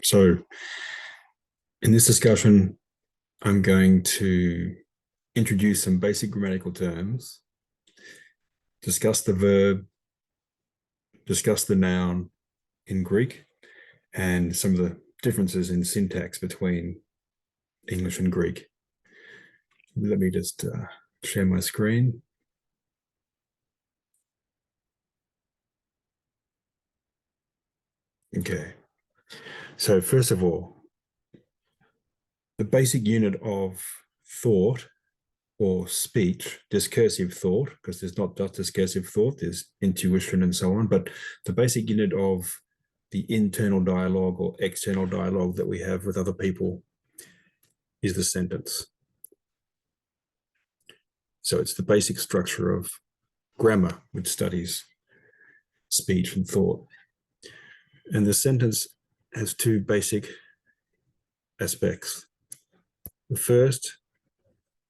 So, in this discussion, I'm going to introduce some basic grammatical terms, discuss the verb, discuss the noun in Greek, and some of the differences in syntax between English and Greek. Let me just share my screen. Okay. So, first of all, the basic unit of thought or speech, discursive thought, because there's not just discursive thought, there's intuition and so on, but the basic unit of the internal dialogue or external dialogue that we have with other people is the sentence. So it's the basic structure of grammar, which studies speech and thought. And the sentence has two basic aspects. The first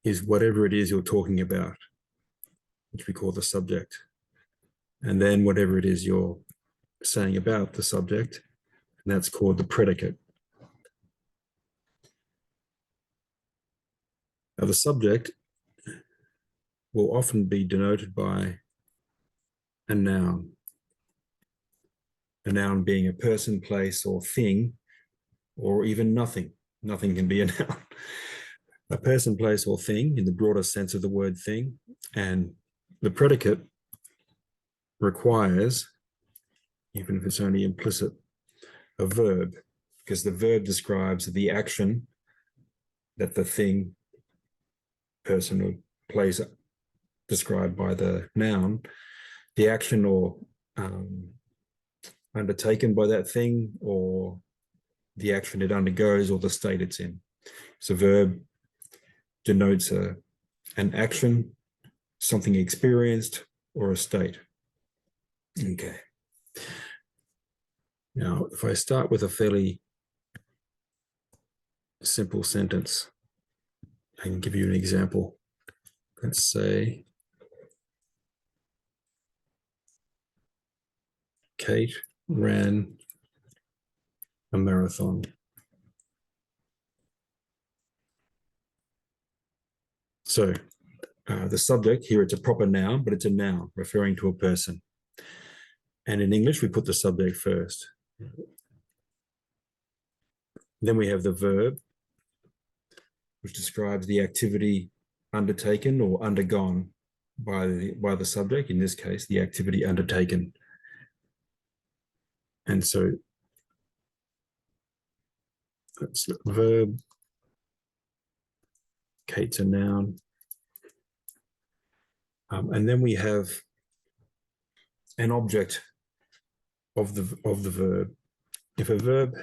is whatever it is you're talking about, which we call the subject. And then whatever it is you're saying about the subject, and that's called the predicate. Now, the subject will often be denoted by a noun being a person, place, or thing, or even nothing. Nothing can be a noun. A person, place, or thing in the broader sense of the word thing. And the predicate requires, even if it's only implicit, a verb, because the verb describes the action that the thing, person, or place described by the noun, the action or undertaken by that thing, or the action it undergoes, or the state it's in. So verb denotes an action, something experienced, or a state. Okay. Now, if I start with a fairly simple sentence, I can give you an example. Let's say, Kate ran a marathon. So the subject here, it's a proper noun, but it's a noun referring to a person. And in English, we put the subject first. Then we have the verb, which describes the activity undertaken or undergone by the subject, in this case, the activity undertaken. And so that's the verb. Kate's a noun. And then we have an object of the verb. If a verb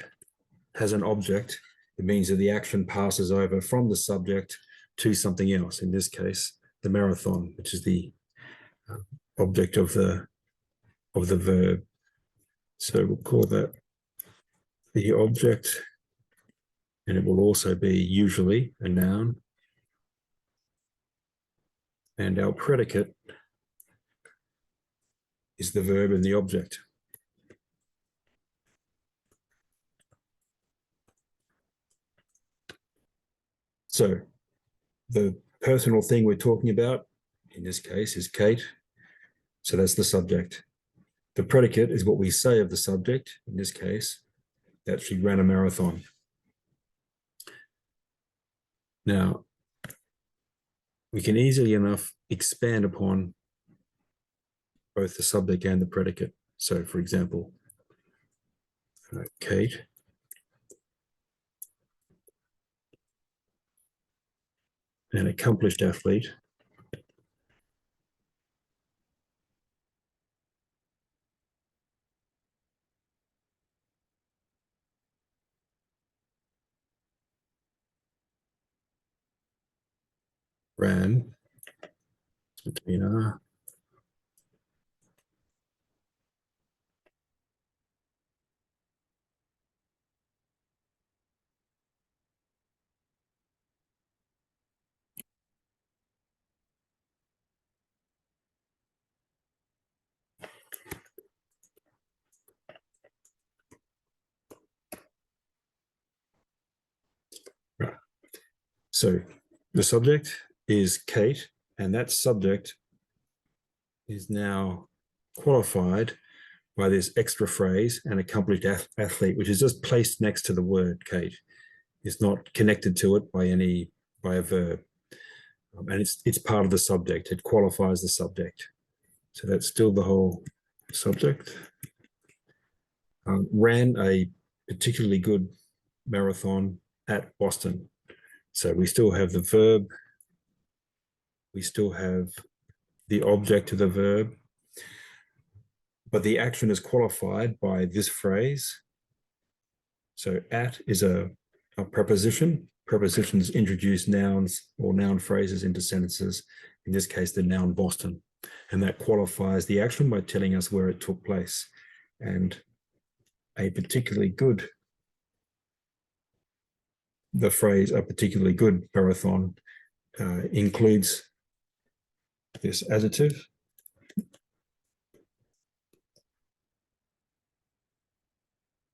has an object, it means that the action passes over from the subject to something else. In this case, the marathon, which is the object of the verb. So we'll call that the object, and it will also be usually a noun. And our predicate is the verb and the object. So the personal thing we're talking about, in this case, is Kate. So that's the subject. The predicate is what we say of the subject, in this case, that she ran a marathon. Now, we can easily enough expand upon both the subject and the predicate. So, for example, Kate an accomplished athlete ran between So the subject is Kate, and that subject is now qualified by this extra phrase, an accomplished athlete, which is just placed next to the word Kate. It's not connected to it by a verb. And it's part of the subject. It qualifies the subject. So that's still the whole subject. Ran a particularly good marathon at Boston. So we still have the verb. We still have the object of the verb. But the action is qualified by this phrase. So at is a preposition. Prepositions introduce nouns or noun phrases into sentences. In this case, the noun Boston. And that qualifies the action by telling us where it took place. And a particularly good, the phrase a particularly good marathon includes this adjective.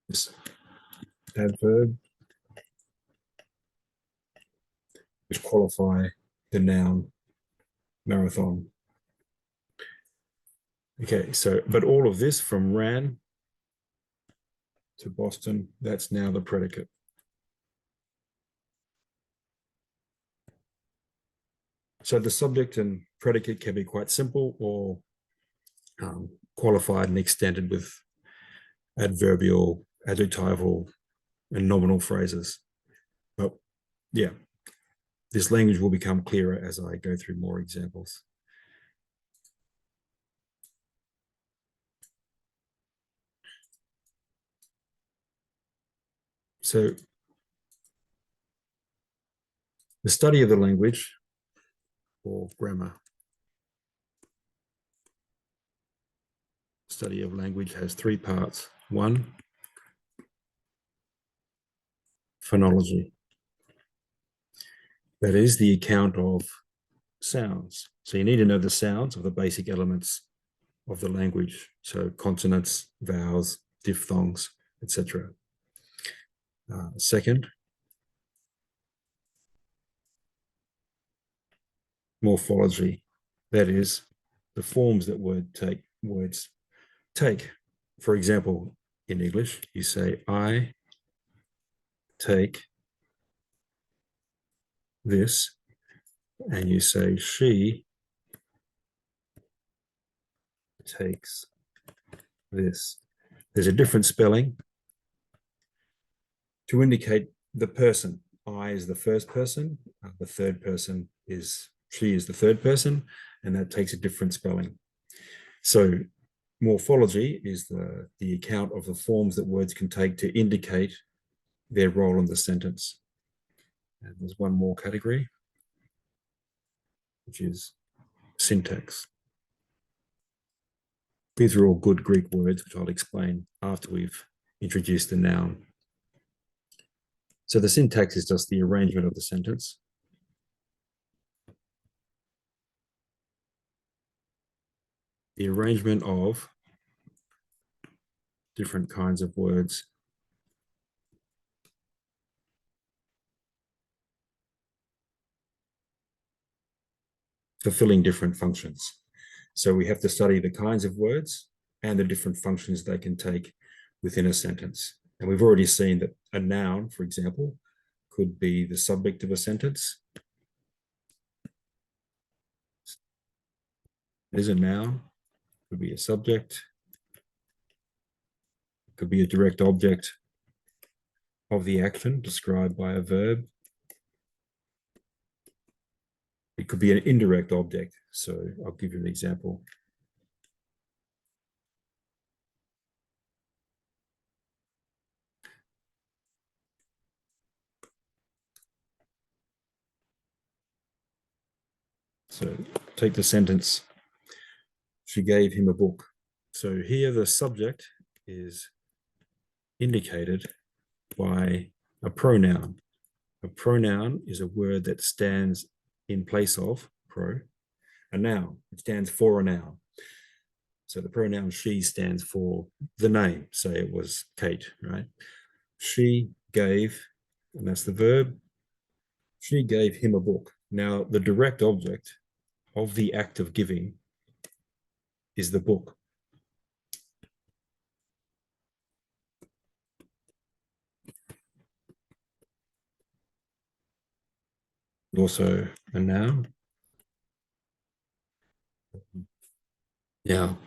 This adverb, which qualify the noun marathon. Okay, so, but all of this from ran to Boston, that's now the predicate. So the subject and predicate can be quite simple or qualified and extended with adverbial, adjectival, and nominal phrases. But yeah, this language will become clearer as I go through more examples. So the study of the language, or grammar, study of language has three parts. One, phonology. That is the account of sounds. So you need to know the sounds of the basic elements of the language. So consonants, vowels, diphthongs, etc. Second, morphology. That is the forms that words take. For example, in English, you say, I take this, and you say, she takes this. There's a different spelling to indicate the person. I is the first person, the third person is, she is the third person, and that takes a different spelling. So morphology is the account of the forms that words can take to indicate their role in the sentence. And there's one more category, which is syntax. These are all good Greek words, which I'll explain after we've introduced the noun. So the syntax is just the arrangement of the sentence. The arrangement of different kinds of words fulfilling different functions. So we have to study the kinds of words and the different functions they can take within a sentence. And we've already seen that a noun, for example, could be the subject of a sentence. There's a noun, could be a subject, could be a direct object of the action described by a verb. It could be an indirect object. So I'll give you an example. So take the sentence, she gave him a book. So here the subject is indicated by a pronoun. A pronoun is a word that stands in place of a noun. It stands for a noun. So the pronoun she stands for the name. Say it was Kate, right? She gave, and that's the verb. She gave him a book. Now, the direct object of the act of giving is the book. Also a noun. Now,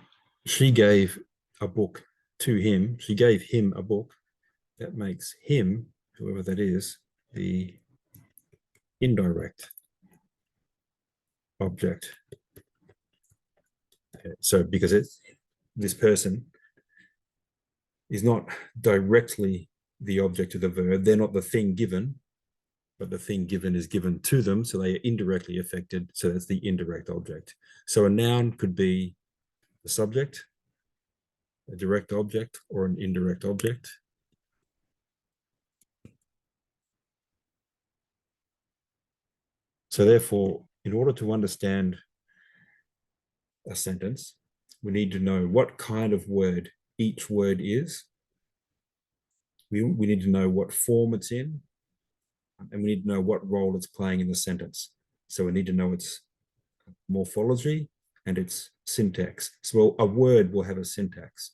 she gave a book to him. She gave him a book. That makes him, whoever that is, the indirect object. So because this person is not directly the object of the verb, they're not the thing given, but the thing given is given to them, so they are indirectly affected, so that's the indirect object. So a noun could be the subject, a direct object, or an indirect object. So therefore, in order to understand a sentence, we need to know what kind of word each word is. We need to know what form it's in, and we need to know what role it's playing in the sentence. So we need to know its morphology and its syntax. So a word will have a syntax.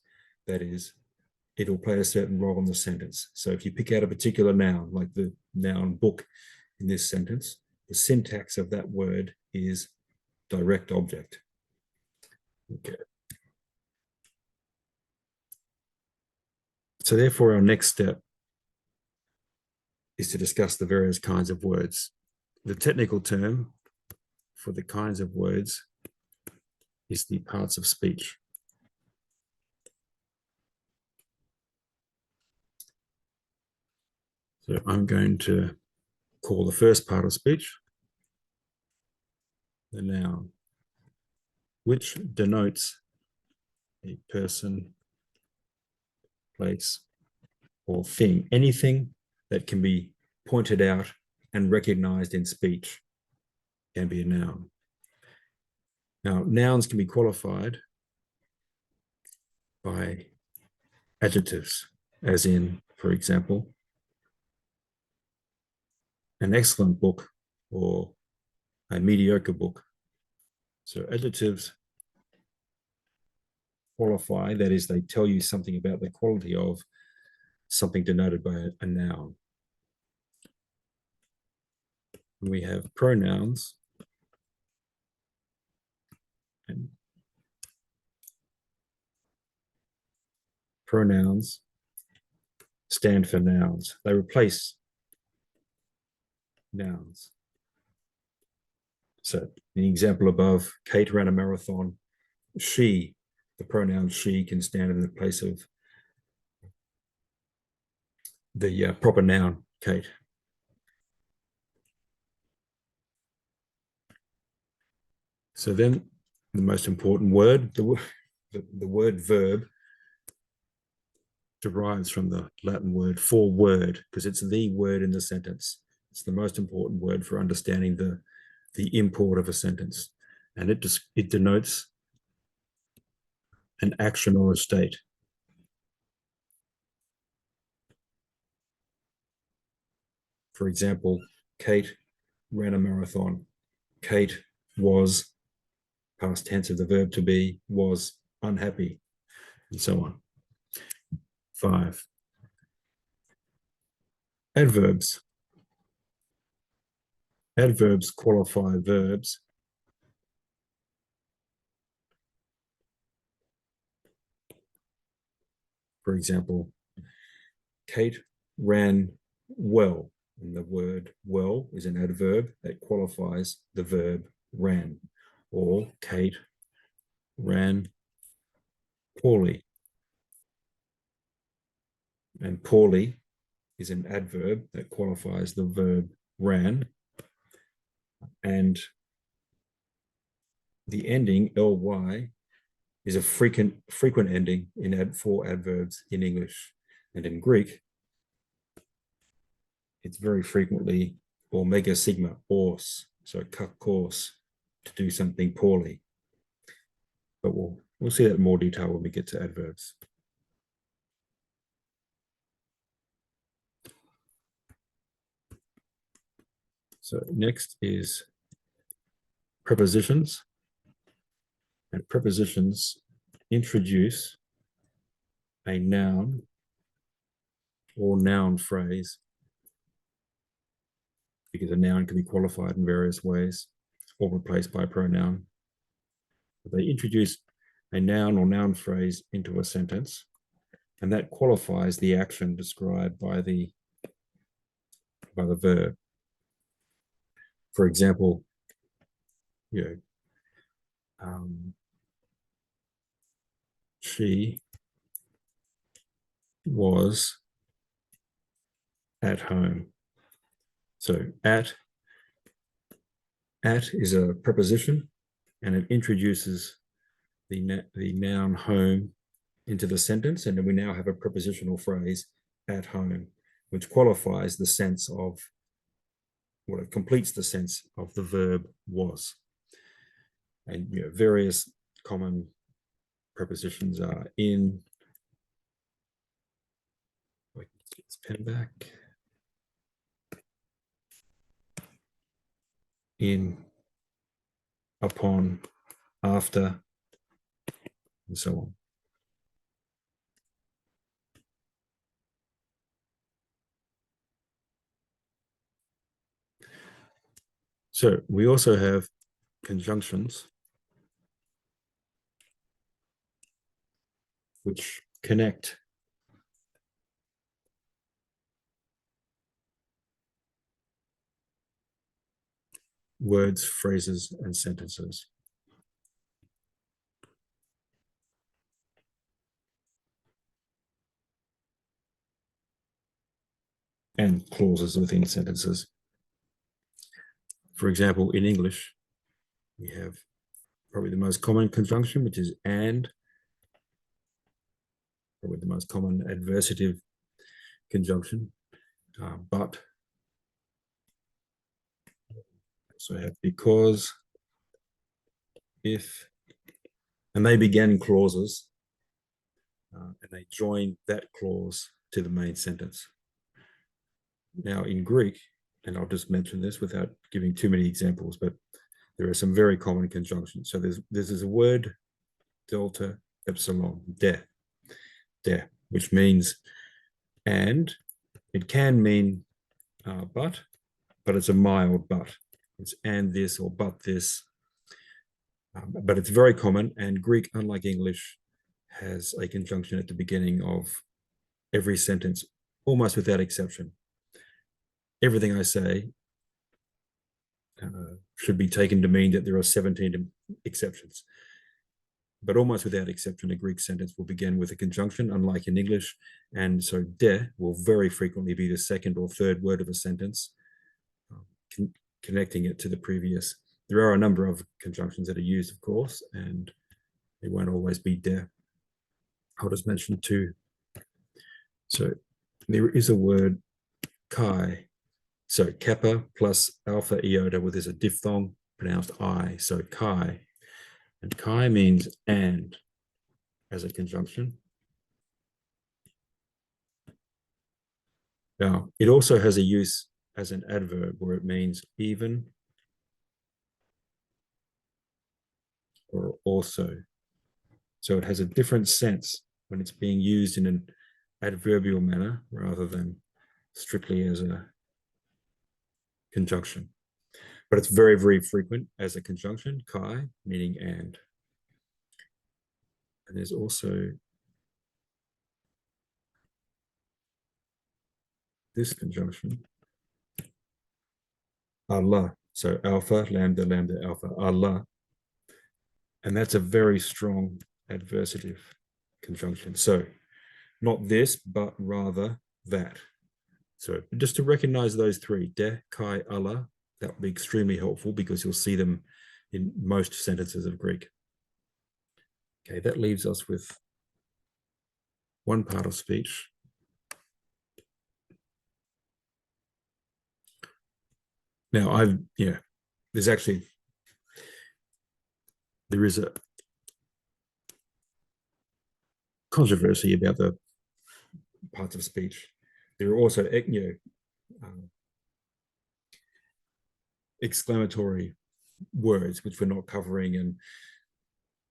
That is, it'll play a certain role in the sentence. So if you pick out a particular noun, like the noun book in this sentence, the syntax of that word is direct object. Okay. So therefore, our next step is to discuss the various kinds of words. The technical term for the kinds of words is the parts of speech. So I'm going to call the first part of speech the noun, which denotes a person, place, or thing. Anything that can be pointed out and recognized in speech can be a noun. Now, nouns can be qualified by adjectives, as in, for example, an excellent book or a mediocre book. So adjectives qualify, that is, they tell you something about the quality of something denoted by a noun. We have pronouns, and pronouns stand for nouns. They replace nouns. So in the example above, Kate ran a marathon. She, the pronoun she, can stand in the place of the proper noun, Kate. So then the most important word, the word verb, derives from the Latin word for word, because it's the word in the sentence. It's the most important word for understanding the import of a sentence. And it denotes an action or a state. For example, Kate ran a marathon. Kate was, past tense of the verb to be, was unhappy, and so on. 5. Adverbs. Adverbs qualify verbs. For example, Kate ran well. And the word well is an adverb that qualifies the verb ran. Or Kate ran poorly. And poorly is an adverb that qualifies the verb ran. And the ending ly is a frequent ending for adverbs in English. And in Greek, it's very frequently omega sigma, ors, so kakos, to do something poorly. But we'll see that in more detail when we get to adverbs. So next is prepositions. And prepositions introduce a noun or noun phrase, because a noun can be qualified in various ways or replaced by a pronoun. They introduce a noun or noun phrase into a sentence, and that qualifies the action described by the verb. For example, she was at home. So at is a preposition, and it introduces the noun home into the sentence, and then we now have a prepositional phrase, at home, which qualifies the sense of, well, it completes the sense of the verb was. And various common prepositions are in, let's get this pen back, in, upon, after, and so on. So we also have conjunctions which connect words, phrases, and sentences. And clauses within sentences. For example, in English, we have probably the most common conjunction, which is and, probably the most common adversative conjunction, but. So I have because, if, and they begin clauses, and they join that clause to the main sentence. Now in Greek, and I'll just mention this without giving too many examples, but there are some very common conjunctions. So there's a word, delta epsilon, de, which means and. It can mean but it's a mild but. It's and this or but this. But it's very common, and Greek, unlike English, has a conjunction at the beginning of every sentence, almost without exception. Everything I say should be taken to mean that there are 17 exceptions. But almost without exception, a Greek sentence will begin with a conjunction, unlike in English. And so de will very frequently be the second or third word of a sentence, connecting it to the previous. There are a number of conjunctions that are used, of course, and they won't always be de. I'll just mention two. So there is a word chi. So kappa plus alpha iota, where there's a diphthong pronounced I. So chi. And chi means and as a conjunction. Now, it also has a use as an adverb where it means even or also. So it has a different sense when it's being used in an adverbial manner rather than strictly as a conjunction. But it's very, very frequent as a conjunction, chi, meaning and. And there's also this conjunction, Allah. So alpha, lambda, lambda, alpha, Allah. And that's a very strong adversative conjunction. So not this, but rather that. So just to recognize those three, de, kai, Allah, that would be extremely helpful because you'll see them in most sentences of Greek. Okay, that leaves us with one part of speech. Now, there is a controversy about the parts of speech. There are also, exclamatory words, which we're not covering. And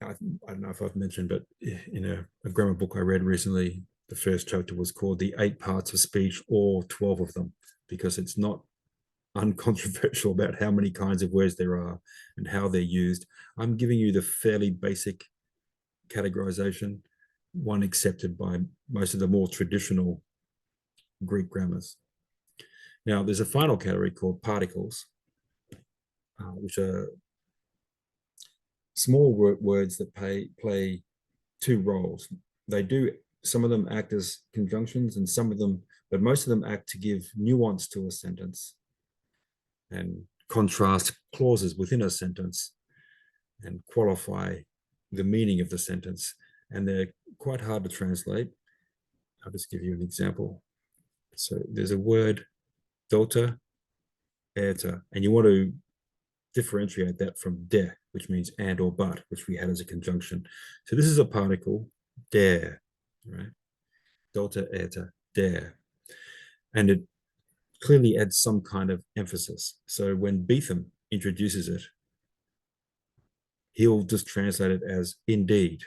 I don't know if I've mentioned, but in a grammar book I read recently, the first chapter was called The 8 Parts of Speech, or 12 of them, because it's not uncontroversial about how many kinds of words there are and how they're used. I'm giving you the fairly basic categorization, one accepted by most of the more traditional Greek grammars. Now, there's a final category called particles, which are small words that play two roles. They do, some of them act as conjunctions, and some of them, but most of them act to give nuance to a sentence and contrast clauses within a sentence and qualify the meaning of the sentence. And they're quite hard to translate. I'll just give you an example. So there's a word, delta, eta, and you want to differentiate that from de, which means and or but, which we had as a conjunction. So this is a particle, der, right? Delta, eta, der. And it clearly adds some kind of emphasis. So when Beetham introduces it, he'll just translate it as indeed,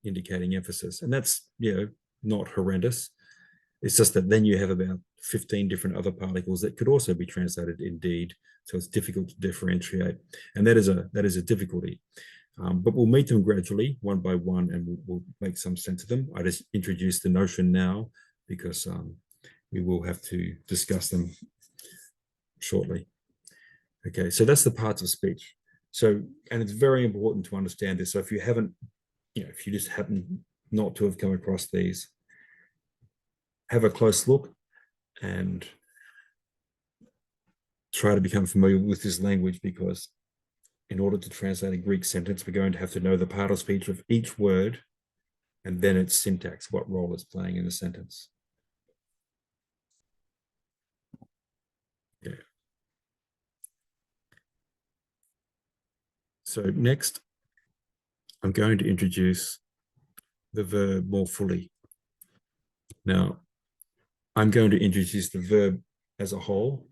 indicating emphasis. And that's, not horrendous. It's just that then you have about 15 different other particles that could also be translated indeed. So it's difficult to differentiate. And that is a difficulty. But we'll meet them gradually, one by one, and we'll make some sense of them. I just introduced the notion now because we will have to discuss them shortly. Okay, so that's the parts of speech. So, and it's very important to understand this. So if you haven't, if you just happen not to have come across these, have a close look and try to become familiar with this language, because in order to translate a Greek sentence, we're going to have to know the part of speech of each word and then its syntax, what role it's playing in the sentence. Yeah. So next, I'm going to introduce the verb more fully. Now, I'm going to introduce the verb as a whole.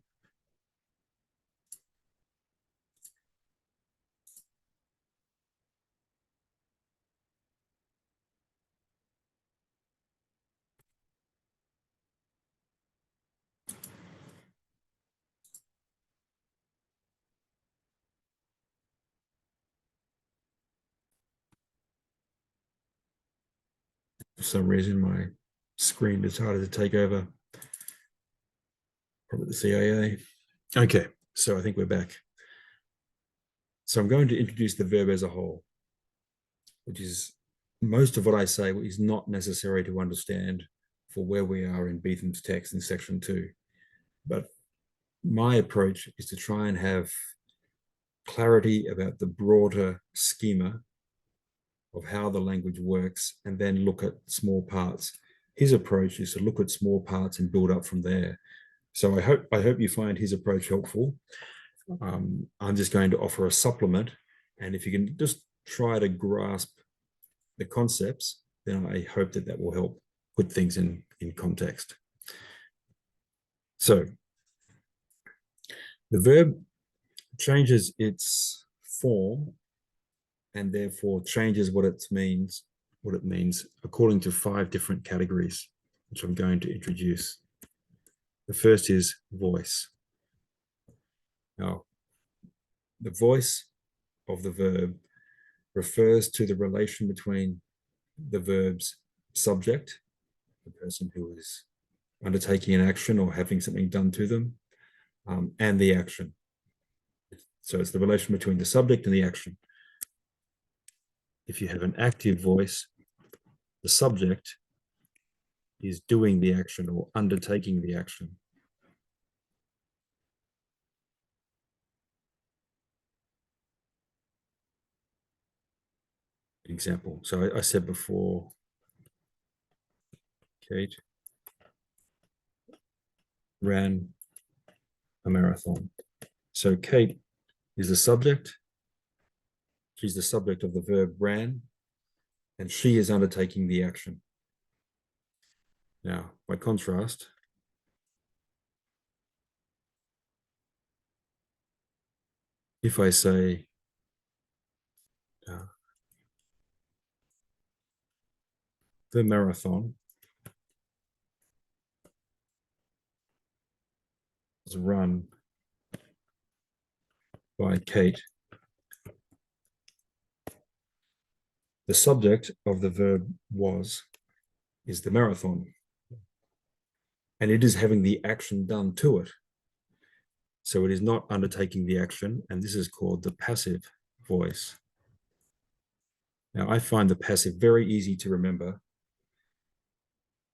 For some reason, my screen decided to take over. Probably the CIA. Okay, so I think we're back. So I'm going to introduce the verb as a whole, which is most of what I say is not necessary to understand for where we are in Beetham's text in section 2. But my approach is to try and have clarity about the broader schema of how the language works and then look at small parts. His approach is to look at small parts and build up from there. So I hope you find his approach helpful. I'm just going to offer a supplement, and if you can just try to grasp the concepts, then I hope that will help put things in context. So the verb changes its form and therefore changes what it means according to 5 different categories, which I'm going to introduce. The first is voice. Now, the voice of the verb refers to the relation between the verb's subject, the person who is undertaking an action or having something done to them, and the action. So it's the relation between the subject and the action. If you have an active voice, the subject is doing the action or undertaking the action. Example. So I said before, Kate ran a marathon. So Kate is the subject. She's the subject of the verb ran, and she is undertaking the action. Now, by contrast, if I say the marathon was run by Kate, the subject of the verb was is the marathon, and it is having the action done to it. So it is not undertaking the action, and this is called the passive voice. Now, I find the passive very easy to remember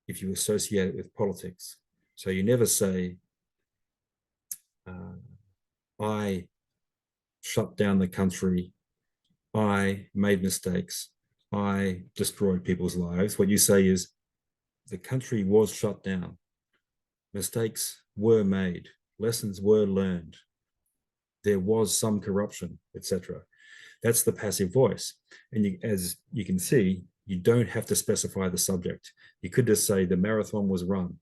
if you associate it with politics. So you never say, I shut down the country, I made mistakes, I destroyed people's lives. What you say is, the country was shut down, mistakes were made, lessons were learned, there was some corruption, etc. That's the passive voice. And as you can see, you don't have to specify the subject. You could just say the marathon was run,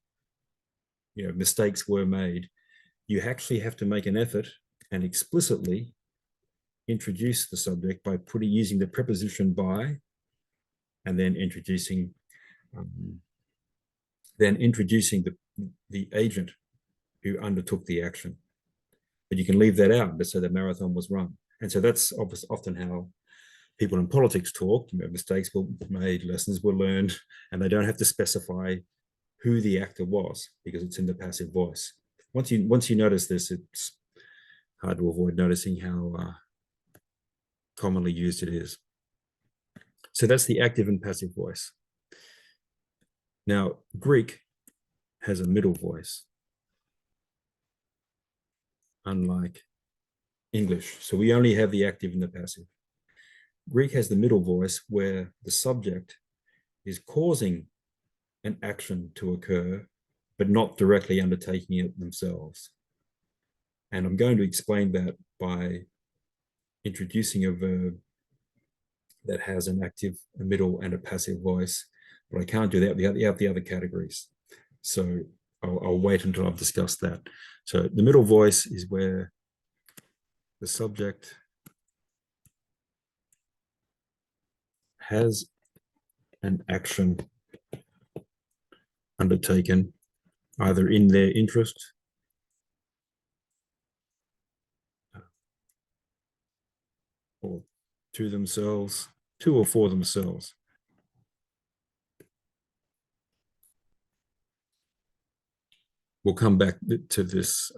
mistakes were made. You actually have to make an effort and explicitly introduce the subject by using the preposition by, and then introducing the agent who undertook the action. But you can leave that out and just say the marathon was run. And so that's often how people in politics talk. Mistakes were made, lessons were learned, and they don't have to specify who the actor was because it's in the passive voice. Once you notice this, it's hard to avoid noticing how commonly used it is. So that's the active and passive voice. Now, Greek has a middle voice, unlike English. So we only have the active and the passive. Greek has the middle voice where the subject is causing an action to occur, but not directly undertaking it themselves. And I'm going to explain that by introducing a verb that has an active, a middle, and a passive voice. But I can't do that. We have the other categories. So I'll wait until I've discussed that. So the middle voice is where the subject has an action undertaken either in their interest or to themselves, to or for themselves. We'll come back to this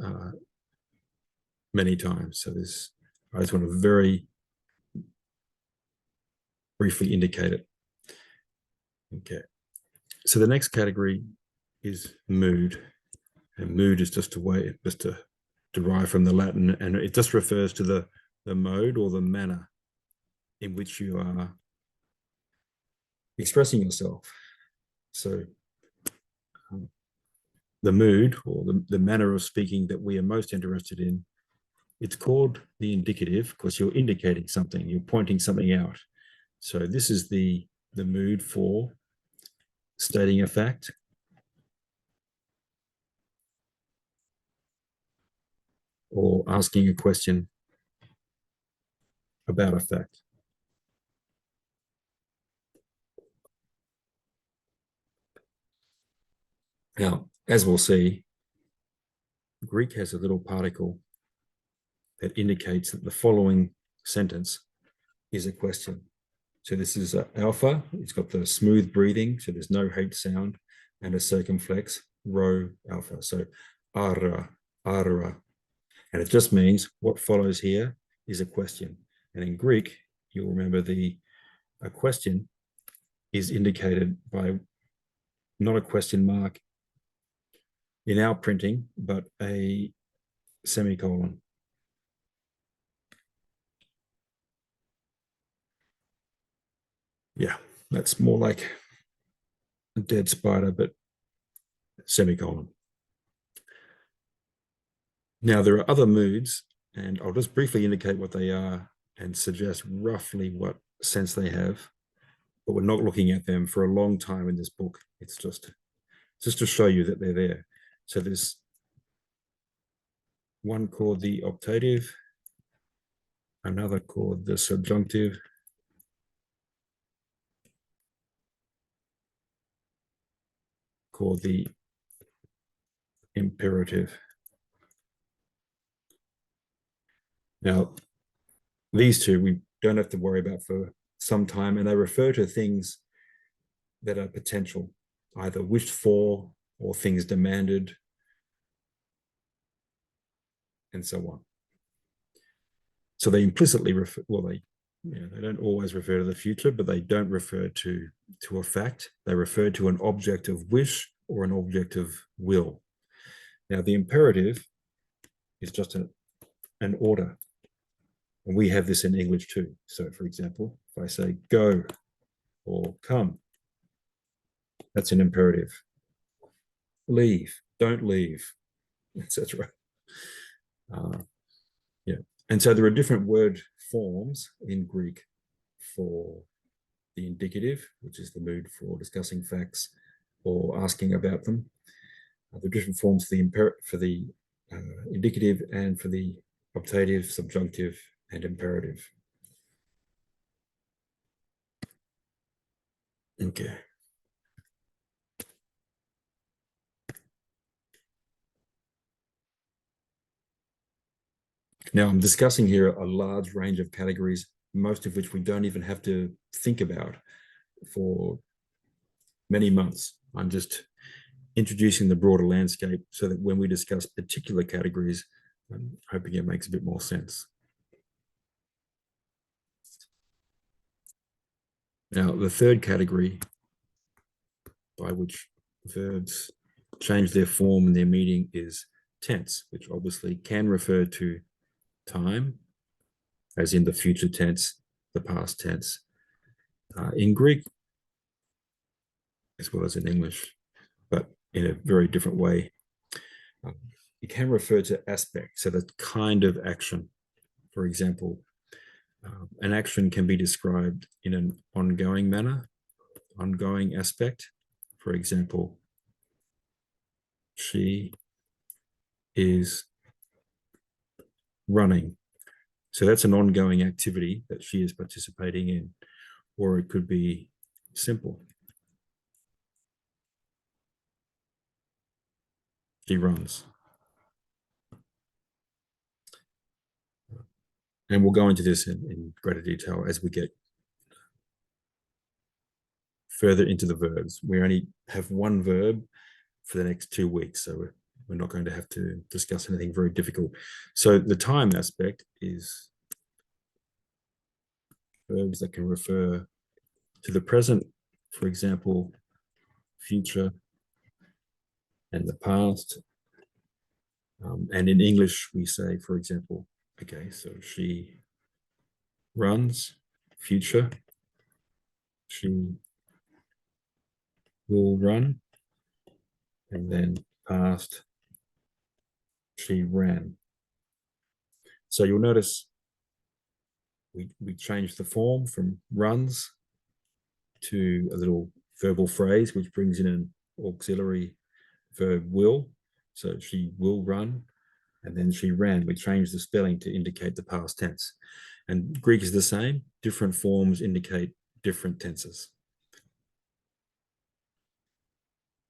many times. So I just want to very briefly indicate it. Okay. So the next category is mood. And mood is just to derive from the Latin, and it just refers to the mode or the manner in which you are expressing yourself. So the mood or the manner of speaking that we are most interested in, it's called the indicative because you're indicating something, you're pointing something out. So this is the mood for stating a fact, or asking a question about a fact. Now, as we'll see, Greek has a little particle that indicates that the following sentence is a question. So this is alpha. It's got the smooth breathing, so there's no H sound, and a circumflex, rho alpha. So ara, ara. And it just means what follows here is a question. And in Greek, you'll remember a question is indicated by not a question mark in our printing, but a semicolon. Yeah, that's more like a dead spider, but semicolon. Now, there are other moods, and I'll just briefly indicate what they are and suggest roughly what sense they have, but we're not looking at them for a long time in this book. It's just to show you that they're there. So there's one called the optative, another called the subjunctive, called the imperative. Now, these two we don't have to worry about for some time, and they refer to things that are potential, either wished for or things demanded, and so on. So they implicitly refer, well, they don't always refer to the future, but they don't refer to a fact. They refer to an object of wish or an object of will. Now, the imperative is just an order. And we have this in English too. So, for example, if I say go or come, that's an imperative. Leave, don't leave, etc. Yeah. And so there are different word forms in Greek for the indicative, which is the mood for discussing facts or asking about them. The different forms for the indicative and for the optative, subjunctive, and imperative. Okay. Now I'm discussing here a large range of categories, most of which we don't even have to think about for many months. I'm just introducing the broader landscape so that when we discuss particular categories, I'm hoping it makes a bit more sense. Now, the third category by which verbs change their form and their meaning is tense, which obviously can refer to time, as in the future tense, the past tense, in Greek, as well as in English, but in a very different way. It can refer to aspect, so the kind of action. For example, an action can be described in an ongoing manner, ongoing aspect. For example, she is running. So that's an ongoing activity that she is participating in. Or it could be simple. She runs. And we'll go into this in greater detail as we get further into the verbs. We only have one verb for the next 2 weeks, so we're not going to have to discuss anything very difficult. So the time aspect is verbs that can refer to the present, for example, future and the past. And in English, we say, for example, okay, so she runs, future, she will run, and then past, she ran. So you'll notice we changed the form from runs to a little verbal phrase, which brings in an auxiliary verb will. So she will run, and then she ran. We changed the spelling to indicate the past tense. And Greek is the same. Different forms indicate different tenses.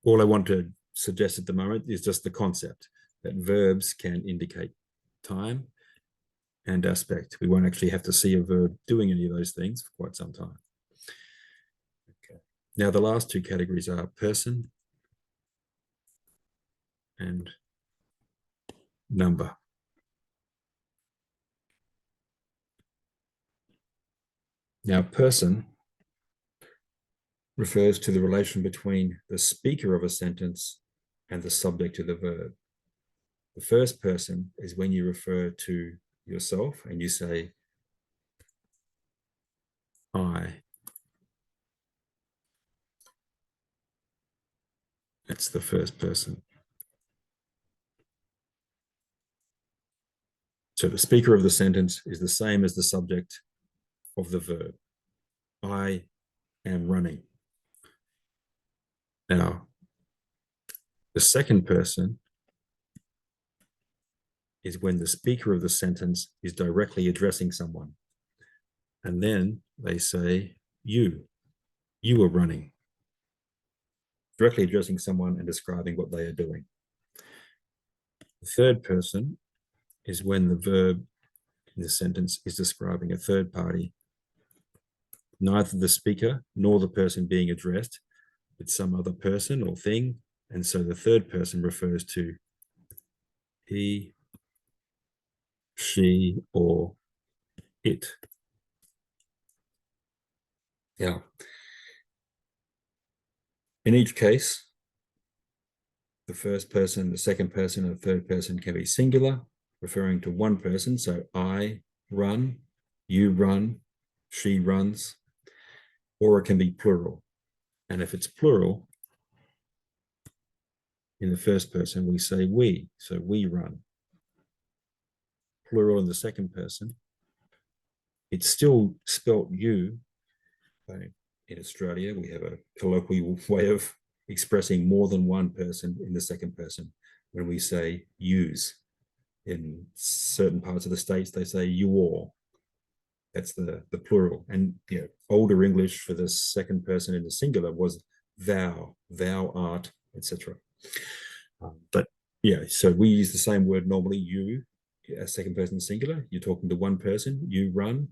All I want to suggest at the moment is just the concept that verbs can indicate time and aspect. We won't actually have to see a verb doing any of those things for quite some time. Okay. Now, the last two categories are person and number. Now, person refers to the relation between the speaker of a sentence and the subject of the verb. The first person is when you refer to yourself and you say, I. That's the first person. So the speaker of the sentence is the same as the subject of the verb. I am running. Now, the second person is when the speaker of the sentence is directly addressing someone. And then they say, you are running. Directly addressing someone and describing what they are doing. The third person is when the verb in the sentence is describing a third party. Neither the speaker nor the person being addressed, but some other person or thing. And so the third person refers to he, she, or it. Now, in each case, the first person, the second person, and the third person can be singular, referring to one person. So I run, you run, she runs, or it can be plural. And if it's plural, in the first person, we say we. So we run. Plural in the second person, it's still spelt you. In Australia, we have a colloquial way of expressing more than one person in the second person when we say use. In certain parts of the States, they say you all. That's the plural. And older English for the second person in the singular was thou art, etc. But yeah, so we use the same word normally, you, as second person singular. You're talking to one person, you run,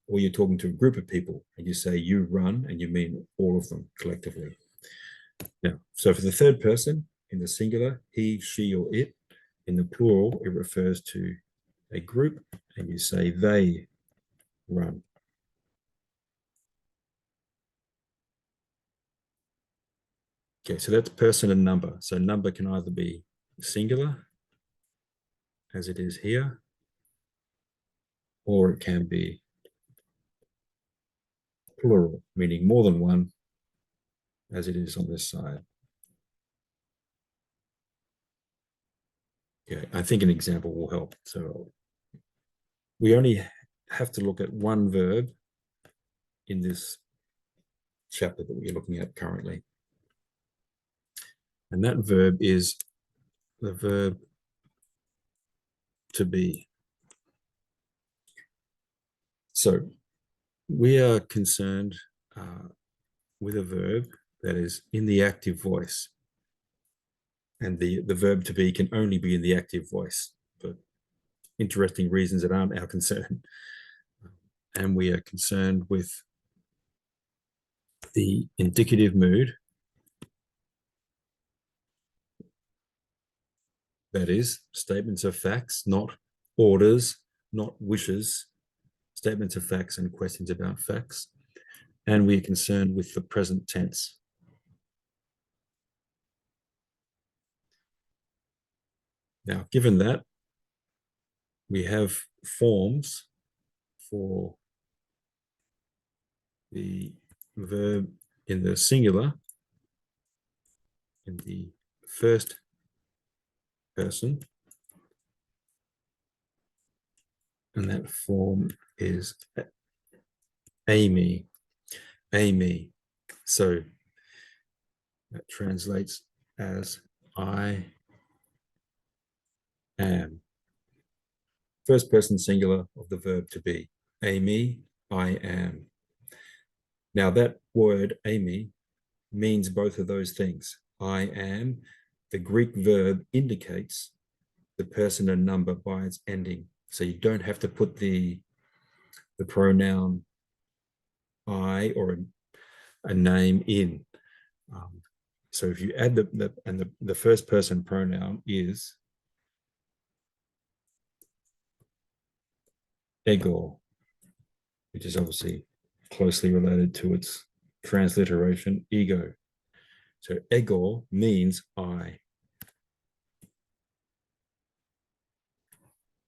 or you're talking to a group of people and you say you run and you mean all of them collectively. Now, so for the third person in the singular, he, she, or it. In the plural, it refers to a group and you say they run. Okay, so that's person and number. So number can either be singular, as it is here, or it can be plural, meaning more than one, as it is on this side. Okay, I think an example will help. So we only have to look at one verb in this chapter that we're looking at currently. And that verb is the verb to be. So we are concerned with a verb that is in the active voice. And the verb to be can only be in the active voice for interesting reasons that aren't our concern. And we are concerned with the indicative mood. That is, statements of facts, not orders, not wishes, statements of facts and questions about facts. And we are concerned with the present tense. Now, given that, we have forms for the verb in the singular, in the first person, and that form is Amy. Amy. So that translates as I am. First person singular of the verb to be. Amy, I am. Now that word Amy means both of those things. I am. The Greek verb indicates the person and number by its ending. So you don't have to put the pronoun I or a name in. So if you add the first person pronoun is ego, which is obviously closely related to its transliteration, ego. So ego means I.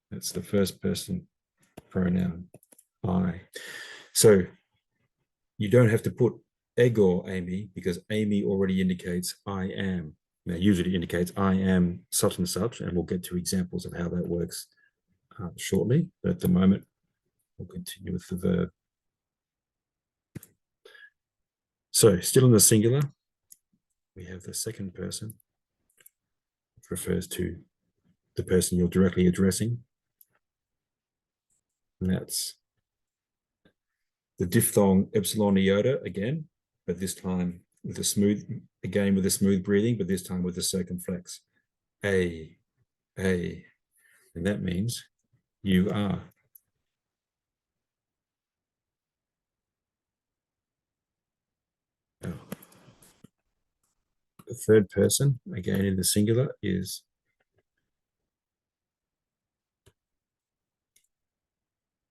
That's the first person pronoun, I. So you don't have to put ego Amy because Amy already indicates I am. Now, usually indicates I am such and such, and we'll get to examples of how that works shortly. But at the moment, we'll continue with the verb. So still in the singular, we have the second person, which refers to the person you're directly addressing. And that's the diphthong epsilon iota again, but this time with a smooth, again with a smooth breathing, but this time with a circumflex. A, and that means you are. Oh. The third person, again in the singular, is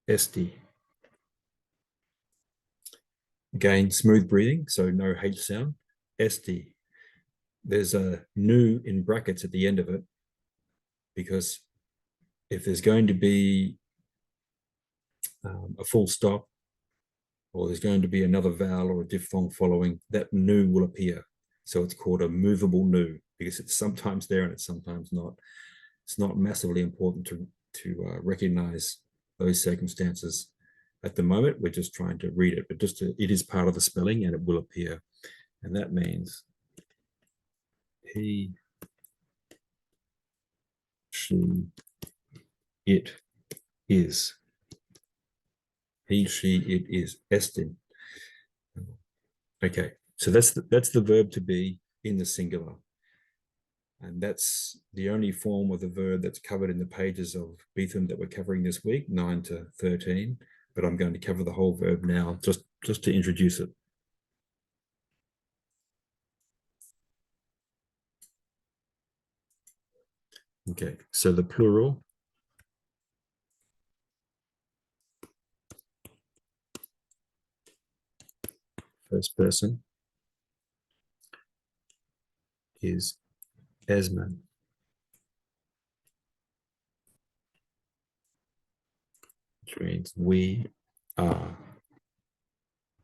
esti. Again, smooth breathing, so no H sound. Esti. There's a nu in brackets at the end of it because if there's going to be a full stop or there's going to be another vowel or a diphthong following, that nu will appear. So it's called a movable nu because it's sometimes there and it's sometimes not. It's not massively important to recognize those circumstances at the moment. We're just trying to read it, but it is part of the spelling and it will appear. And that means he, she, it is. He, she, it is. Estin. Okay, so that's the verb to be in the singular. And that's the only form of the verb that's covered in the pages of Beetham that we're covering this week, 9 to 13. But I'm going to cover the whole verb now, just to introduce it. Okay, so the plural first person is Esmond, which means we are.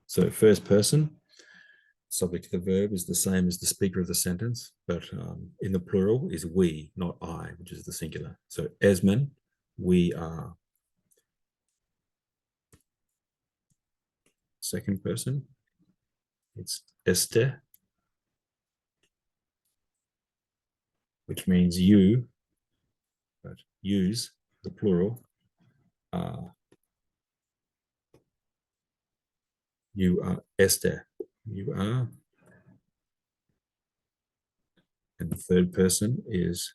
So first person, subject to the verb is the same as the speaker of the sentence, but in the plural is we, not I, which is the singular. So Esmond, we are. Second person, it's Esther, which means you, but use the plural are. You are Esther. You are. And the third person is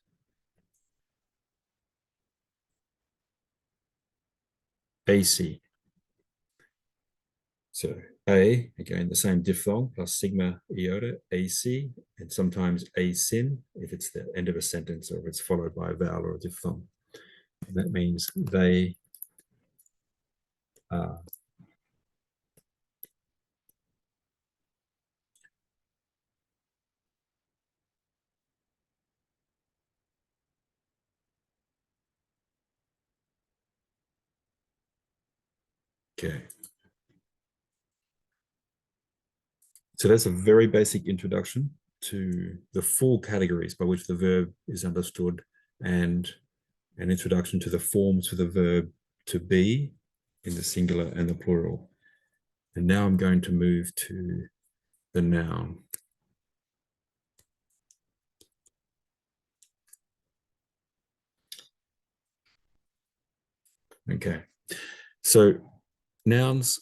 AC. So A, again, the same diphthong plus sigma iota, AC, and sometimes asin if it's the end of a sentence or if it's followed by a vowel or a diphthong. And that means they are. Okay. So that's a very basic introduction to the full categories by which the verb is understood and an introduction to the forms for the verb to be in the singular and the plural. And now I'm going to move to the noun. Okay. So nouns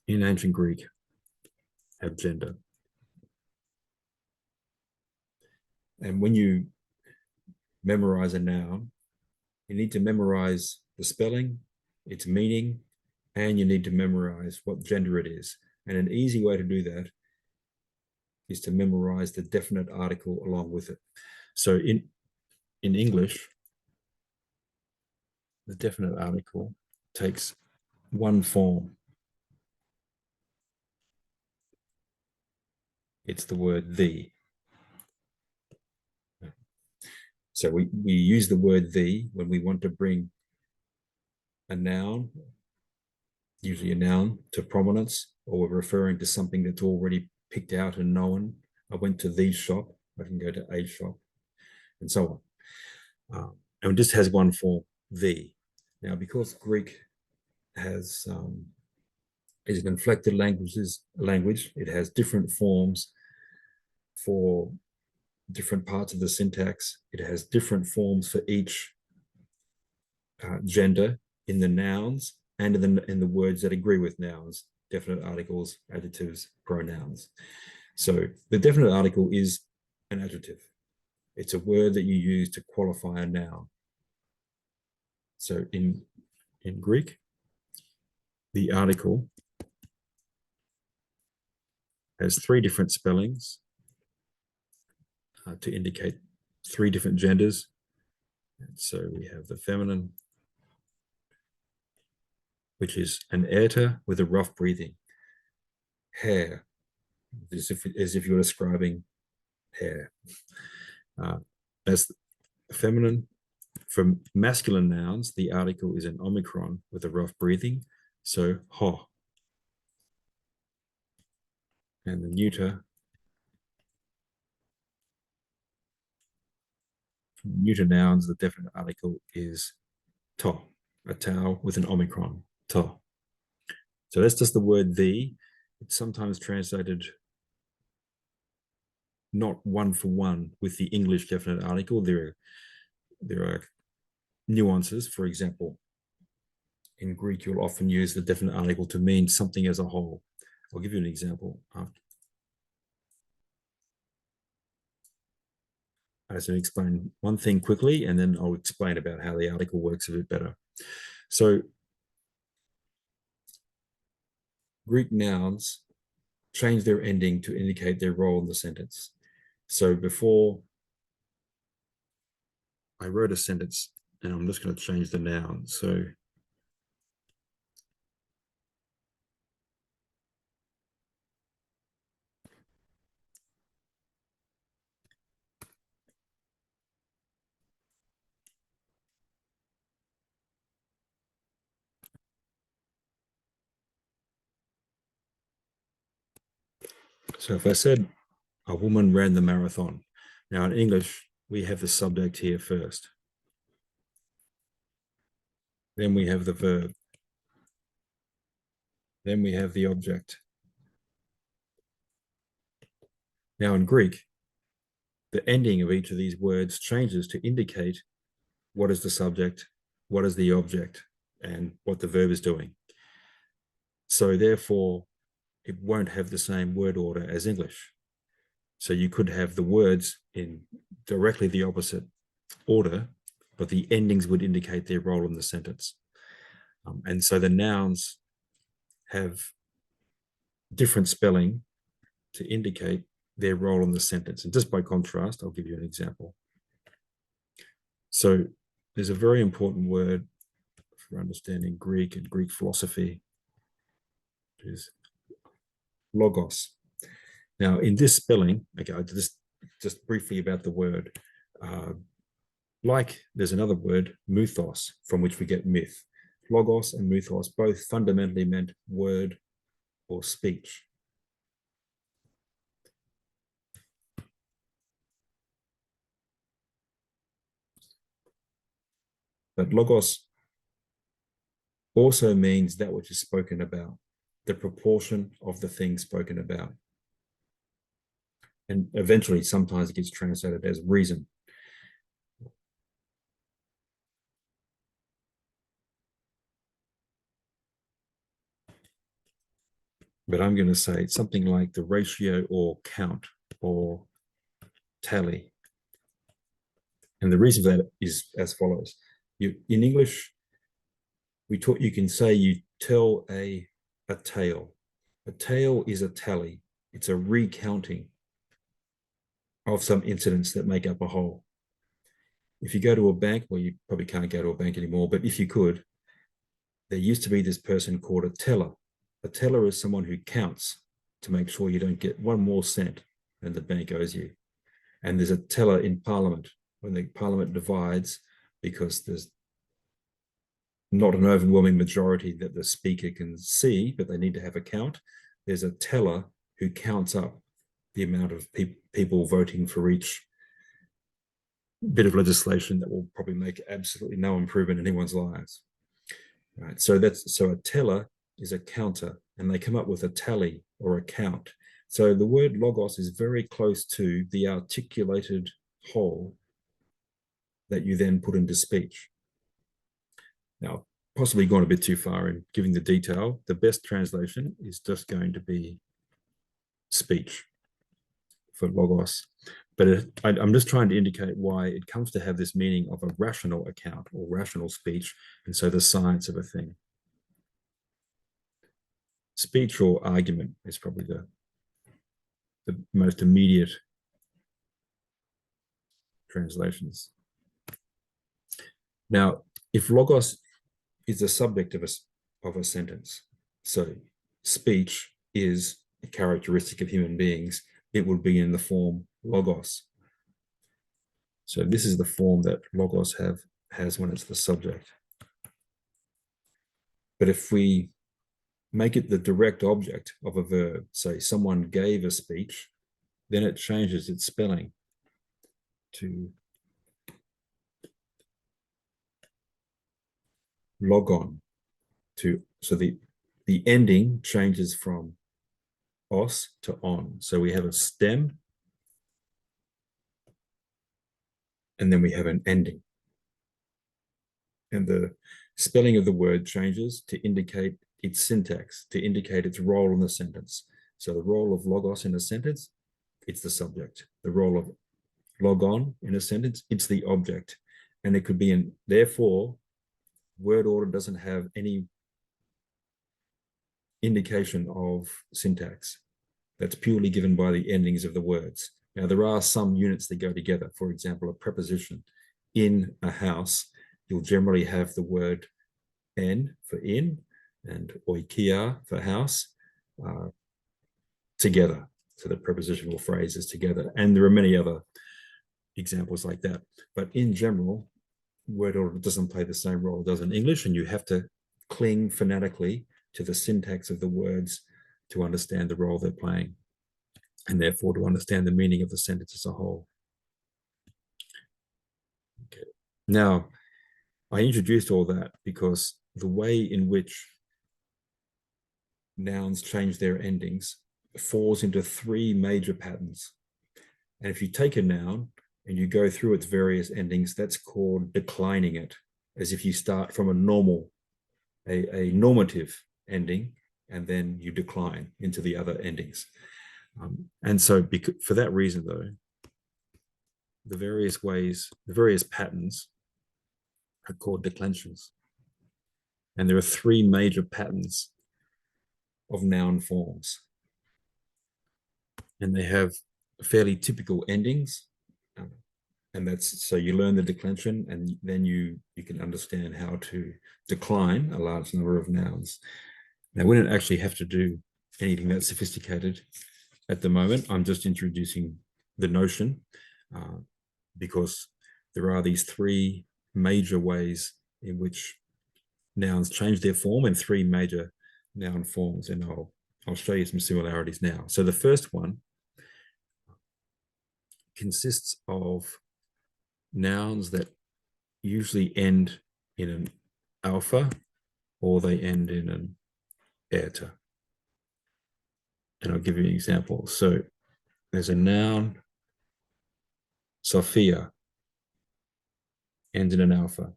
in ancient Greek have gender. And when you memorize a noun, you need to memorize the spelling, its meaning, and you need to memorize what gender it is. And an easy way to do that is to memorize the definite article along with it. So in English, the definite article takes one form. It's the word the. So we use the word the when we want to bring a noun, usually a noun, to prominence, or we're referring to something that's already picked out and known. I went to the shop, I can go to a shop, and so on. And it just has one form, the. Now, because Greek has is an inflected language, it has different forms for different parts of the syntax. It has different forms for each gender in the nouns and in the words that agree with nouns, definite articles, adjectives, pronouns. So the definite article is an adjective. It's a word that you use to qualify a noun. So in Greek, the article has three different spellings to indicate three different genders. And so we have the feminine, which is an aorta with a rough breathing. Hair, as if you're describing hair. That's feminine. For masculine nouns, the article is an omicron with a rough breathing. So ho. And the neuter, nouns, the definite article is to, a tau with an omicron, to. So that's just the word the. It's sometimes translated not one for one with the English definite article. There are nuances. For example, in Greek, you'll often use the definite article to mean something as a whole. I'll give you an example. I just want to explain one thing quickly, and then I'll explain about how the article works a bit better. So Greek nouns change their ending to indicate their role in the sentence. So before I wrote a sentence, and I'm just going to change the noun. So if I said a woman ran the marathon. Now in English, we have the subject here first. Then we have the verb. Then we have the object. Now in Greek, the ending of each of these words changes to indicate what is the subject, what is the object, and what the verb is doing. So therefore, it won't have the same word order as English. So you could have the words in directly the opposite order, but the endings would indicate their role in the sentence. And so the nouns have different spelling to indicate their role in the sentence. And just by contrast, I'll give you an example. So there's a very important word for understanding Greek and Greek philosophy, which is logos. Now, in this spelling, okay, just briefly about the word, like there's another word, mythos, from which we get myth. Logos and mythos both fundamentally meant word or speech. But logos also means that which is spoken about, the proportion of the thing spoken about. And eventually, sometimes it gets translated as reason. But I'm going to say something like the ratio or count or tally. And the reason for that is as follows. In English, you can say you tell a tale. A tale is a tally. It's a recounting of some incidents that make up a whole. If you go to a bank, well, you probably can't go to a bank anymore, but if you could, there used to be this person called a teller. A teller is someone who counts to make sure you don't get one more cent than the bank owes you. And there's a teller in Parliament when the Parliament divides because there's not an overwhelming majority that the speaker can see, but they need to have a count. There's a teller who counts up the amount of people voting for each bit of legislation that will probably make absolutely no improvement in anyone's lives. Right. So a teller is a counter, and they come up with a tally or a count So the word logos is very close to the articulated whole that you then put into speech. Now, possibly gone a bit too far in giving the detail. The best translation is just going to be speech for logos. But I'm just trying to indicate why it comes to have this meaning of a rational account or rational speech, and so the science of a thing. Speech or argument is probably the most immediate translations. Now, if logos is the subject of a sentence, so speech is a characteristic of human beings, it would be in the form logos. So this is the form that logos has when it's the subject. But if we make it the direct object of a verb, say someone gave a speech, then it changes its spelling to logon. So the ending changes from os to on. So we have a stem, and then we have an ending. And the spelling of the word changes to indicate its syntax, to indicate its role in the sentence. So the role of logos in a sentence, it's the subject. The role of logon in a sentence, it's the object. And it could be in, therefore, word order doesn't have any indication of syntax. That's purely given by the endings of the words. Now, there are some units that go together. For example, a preposition in a house, you'll generally have the word en for in and oikia for house together. So the prepositional phrase is together. And there are many other examples like that. But in general, word order doesn't play the same role it does in English, and you have to cling phonetically to the syntax of the words to understand the role they're playing, and therefore to understand the meaning of the sentence as a whole. Okay. Now, I introduced all that because the way in which nouns change their endings falls into three major patterns. And if you take a noun and you go through its various endings, that's called declining it, as if you start from a normative ending, and then you decline into the other endings. And so for that reason, though, the various patterns are called declensions. And there are three major patterns of noun forms. And they have fairly typical endings. And that's, so you learn the declension, and then you can understand how to decline a large number of nouns. Now, we don't actually have to do anything that sophisticated at the moment. I'm just introducing the notion because there are these three major ways in which nouns change their form, and three major noun forms, and I'll show you some similarities now. So the first one consists of nouns that usually end in an alpha or they end in an eta. And I'll give you an example. So there's a noun, Sophia, ends in an alpha,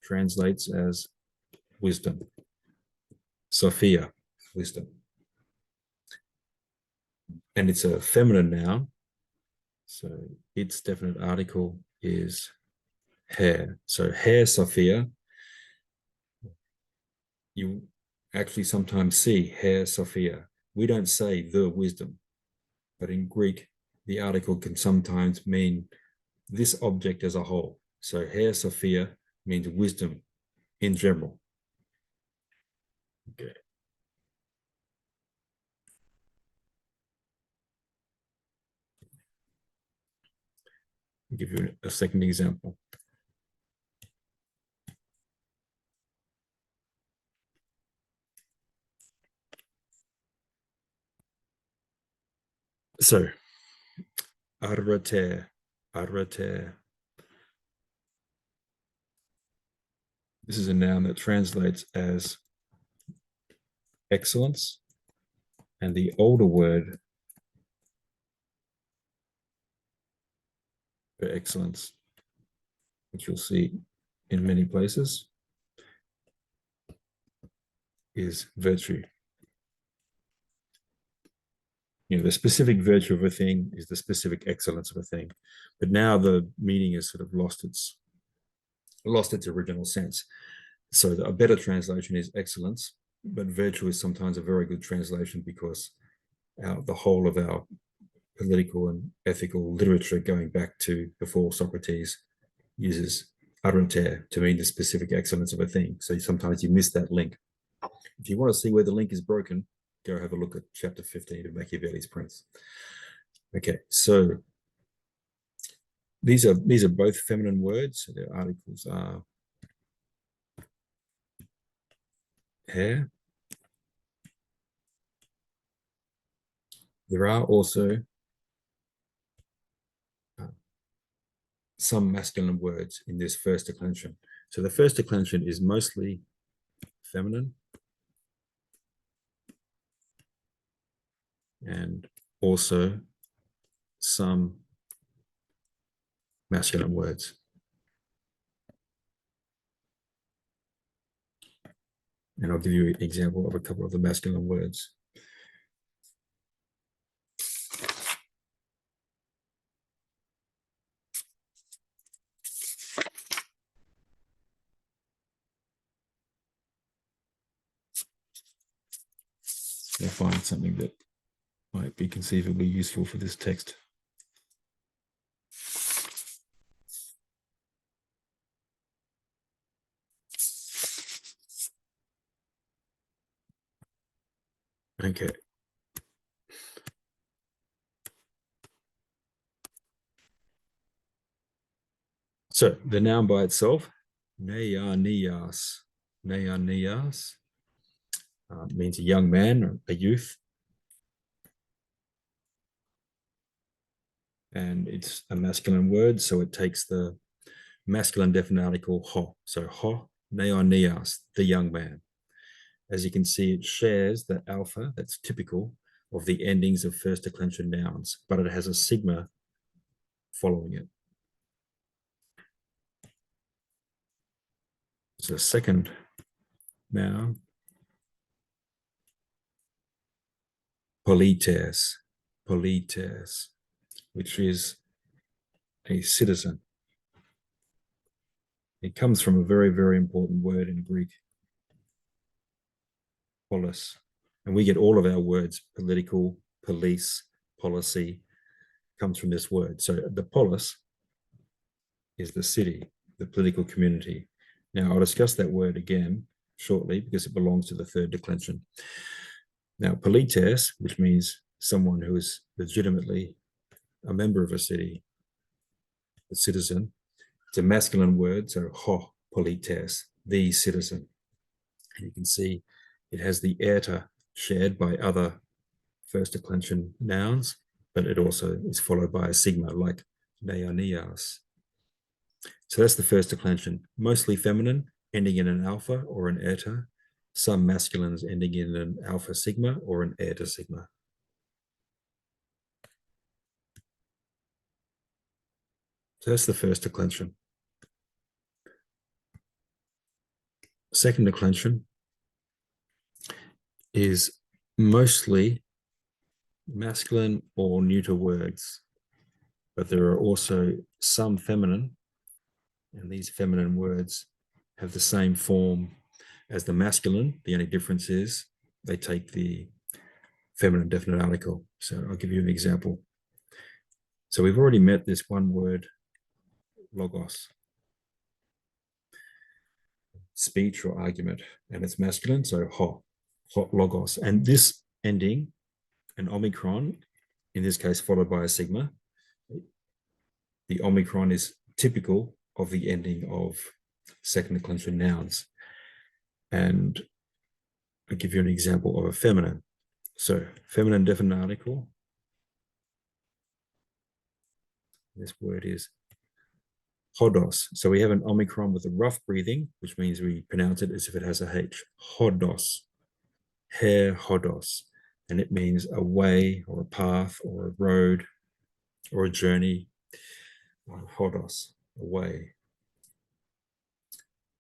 translates as wisdom. Sophia, wisdom. And it's a feminine noun, so its definite article is hair. So hair Sophia, you actually sometimes see hair Sophia. We don't say the wisdom, but in Greek, the article can sometimes mean this object as a whole. So hair Sophia means wisdom in general. Okay. I'll give you a second example. So, arrete, arrete. This is a noun that translates as excellence And the older word for excellence, which you'll see in many places, is virtue. The specific virtue of a thing is the specific excellence of a thing. But now the meaning has sort of lost its original sense. So a better translation is excellence, but virtue is sometimes a very good translation because the whole of our political and ethical literature going back to before Socrates uses arete to mean the specific excellence of a thing. So sometimes you miss that link. If you want to see where the link is broken, go have a look at chapter 15 of Machiavelli's Prince. Okay, so these are both feminine words. So their articles are hair. There are also some masculine words in this first declension. So the first declension is mostly feminine and also some masculine words. And I'll give you an example of a couple of the masculine words. I'll find something that might be conceivably useful for this text. Okay. So the noun by itself, neanias, means a young man or a youth. And it's a masculine word, so it takes the masculine definite article ho. So ho, neanias, the young man. As you can see, it shares the alpha that's typical of the endings of first declension nouns, but it has a sigma following it. It's a second noun, polites, which is a citizen. It comes from a very, very important word in Greek, polis. And we get all of our words, political, police, policy, comes from this word. So the polis is the city, the political community. Now, I'll discuss that word again shortly because it belongs to the third declension. Now, polites, which means someone who is legitimately a member of a city, a citizen, it's a masculine word, so ho, polites, the citizen. And you can see it has the eta shared by other first declension nouns, but it also is followed by a sigma like neanias. So that's the first declension, mostly feminine, ending in an alpha or an eta, some masculines ending in an alpha sigma or an eta sigma. So that's the first declension. Second declension is mostly masculine or neuter words, but there are also some feminine, and these feminine words have the same form as the masculine. The only difference is they take the feminine definite article. So I'll give you an example. So we've already met this one word, logos, speech or argument, and it's masculine, so ho, logos. And this ending, an omicron, in this case followed by a sigma, the omicron is typical of the ending of second declension nouns. And I'll give you an example of a feminine. So feminine definite article, this word is hodos. So we have an omicron with a rough breathing, which means we pronounce it as if it has a H. Hodos. Hair hodos. and it means a way or a path or a road or a journey. Hodos, a way.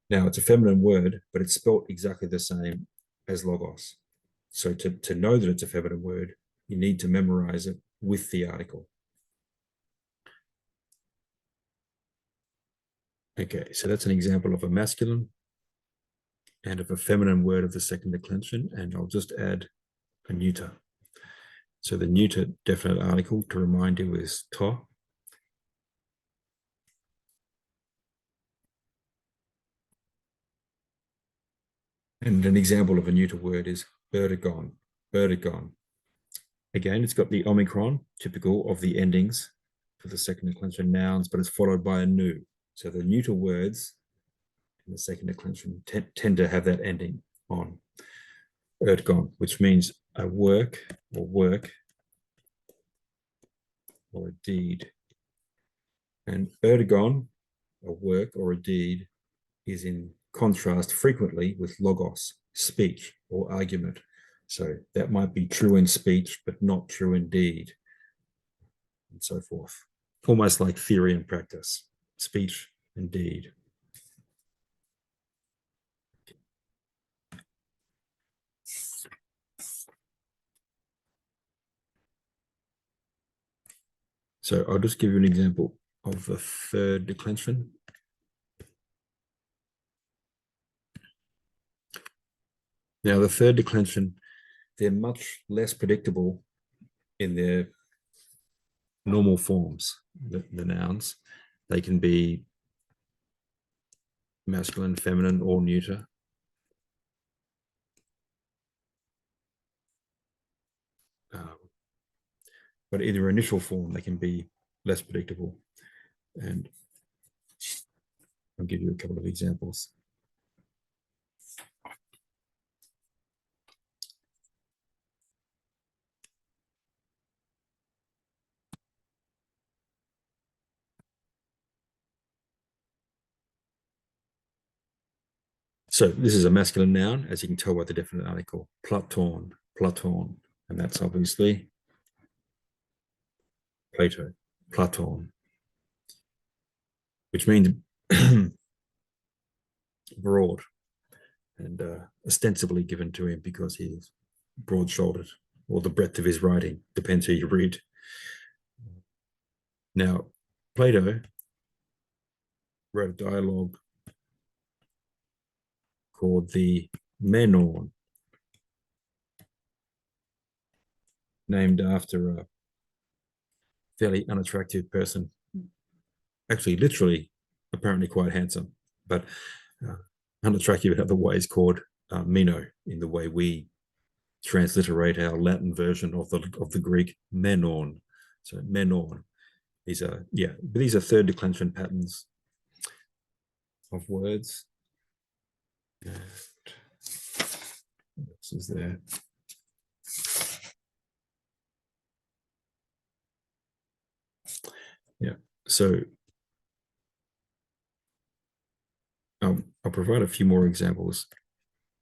Now, it's a feminine word, but it's spelt exactly the same as logos. So to know that it's a feminine word, you need to memorize it with the article. Okay, so that's an example of a masculine and of a feminine word of the second declension, and I'll just add a neuter. So the neuter definite article, to remind you, is to. And an example of a neuter word is ergon, ergon. Again, it's got the omicron, typical of the endings for the second declension nouns, but it's followed by a nu. So the neuter words in the second declension tend to have that ending on. Ergon, which means a work or a deed. And ergon, a work or a deed, is in contrast frequently with logos, speech or argument. So that might be true in speech, but not true in deed, and so forth. Almost like theory and practice, speech and deed. So I'll just give you an example of the third declension. Now, the third declension, they're much less predictable in their normal forms, the nouns. They can be masculine, feminine, or neuter. Um, but in their initial form, they can be less predictable. And I'll give you a couple of examples. So this is a masculine noun, as you can tell by the definite article, Platon, Platon. And that's obviously Plato, Platon, which means broad and ostensibly given to him because he is broad-shouldered, or the breadth of his writing, depends who you read. Now, Plato wrote a dialogue called the Menon, named after a fairly unattractive person, actually literally apparently quite handsome, but uh, unattractive in other ways, called Meno, in the way we transliterate our Latin version of the Greek Menon. So Menon. These are third declension patterns of words. And what else is there? Yeah. So I'll provide a few more examples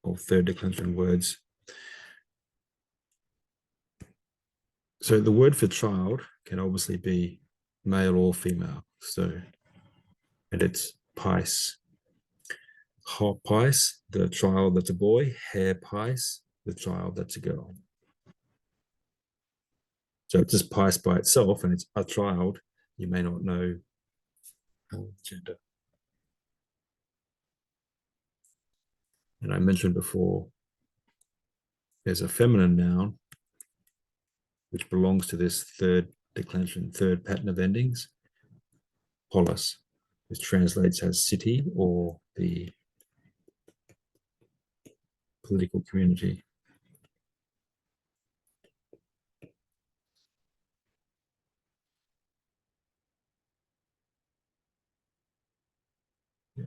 of third declension words. So the word for child can obviously be male or female. So, and it's pice. Hot pice, the child that's a boy. Hair pice, the child that's a girl. So it's just pice by itself, and it's a child. You may not know gender. And I mentioned before, there's a feminine noun which belongs to this third declension, third pattern of endings, polis, which translates as city or the political community. Yeah.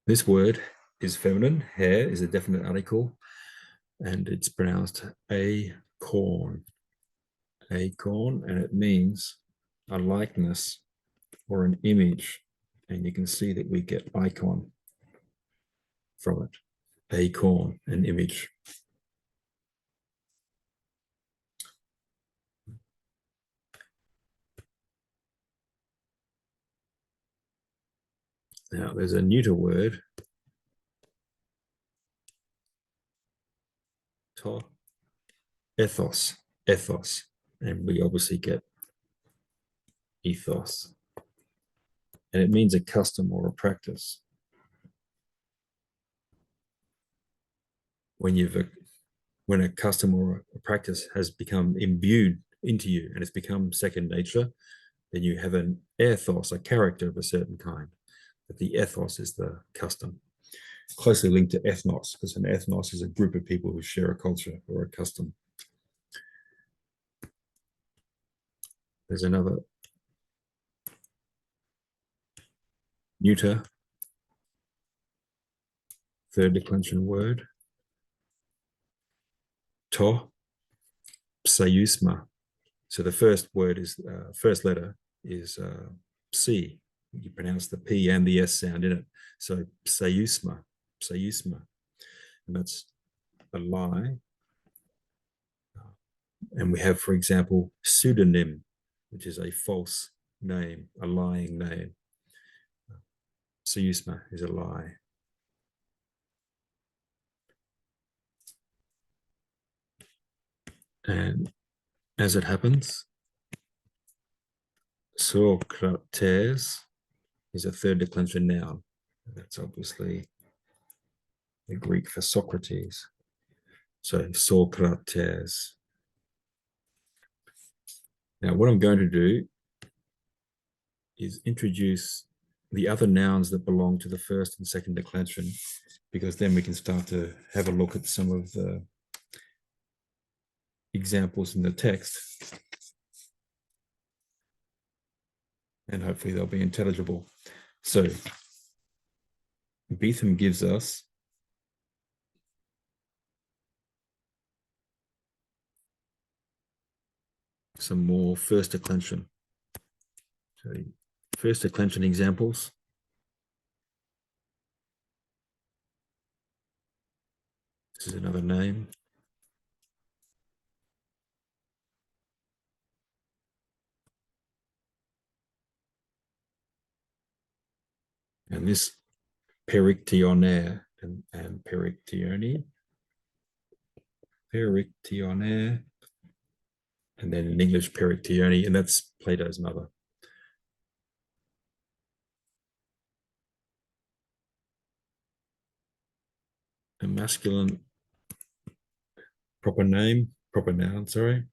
This word is feminine. Hair is a definite article, and it's pronounced acorn, acorn, and it means a likeness or an image And you can see that we get icon from it, acorn, an image. Now there's a neuter word, to, ethos, and we obviously get ethos, and it means a custom or a practice. When a custom or a practice has become imbued into you and it's become second nature, then you have an ethos, a character of a certain kind. But the ethos is the custom, closely linked to ethnos, because an ethnos is a group of people who share a culture or a custom. There's another neuter, third declension word, to, pseusma. So the first word is, first letter is C. You pronounce the P and the S sound in it. So pseusma. And that's a lie. And we have, for example, pseudonym, which is a false name, a lying name. Pseusma is a lie. And as it happens, Socrates is a third declension noun. That's obviously the Greek for Socrates. So Socrates. Now, what I'm going to do is introduce the other nouns that belong to the first and second declension, because then we can start to have a look at some of the examples in the text, and hopefully they'll be intelligible. So Beetham gives us some more first declension. So first declension examples. This is another name. And this perictionaire and perictione. Perictionaire. And then in English, perictione, and that's Plato's mother. A masculine proper noun, sorry.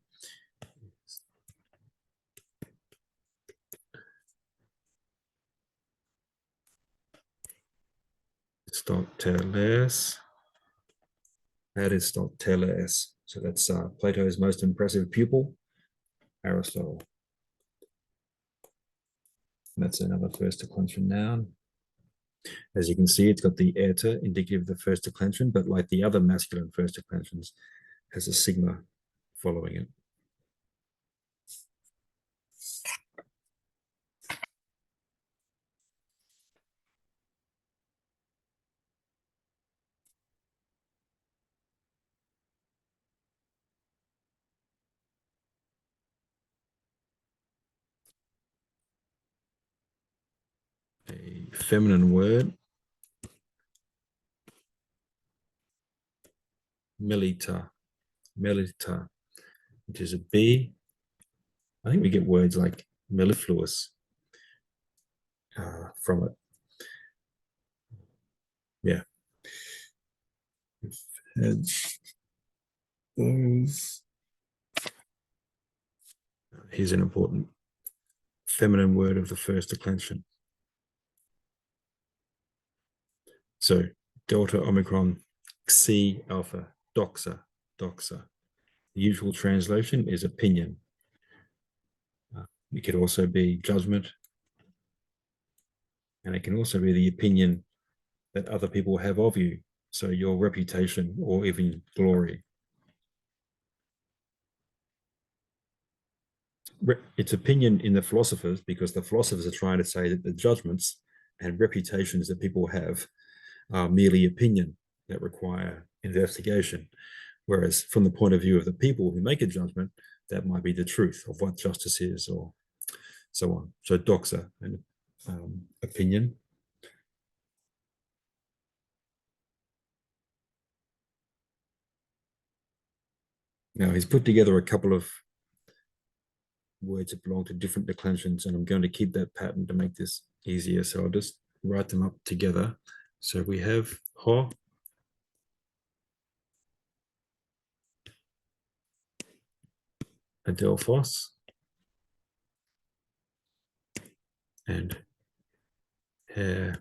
Aristoteles. Aristoteles. So that's Plato's most impressive pupil, Aristotle. And that's another first declension noun. As you can see, it's got the eta, indicative of the first declension, but like the other masculine first declensions, has a sigma following it. A feminine word, melita, which is a B. I think we get words like mellifluous from it. Yeah. Here's an important feminine word of the first declension. So delta omicron Xi alpha, doxa. The usual translation is opinion. It could also be judgment, and it can also be the opinion that other people have of you. So your reputation or even glory. It's opinion in the philosophers, because the philosophers are trying to say that the judgments and reputations that people have are merely opinion that require investigation. Whereas from the point of view of the people who make a judgment, that might be the truth of what justice is, or so on. So doxa, an opinion. Now he's put together a couple of words that belong to different declensions, and I'm going to keep that pattern to make this easier. So I'll just write them up together. So we have ho, adelphos, and he,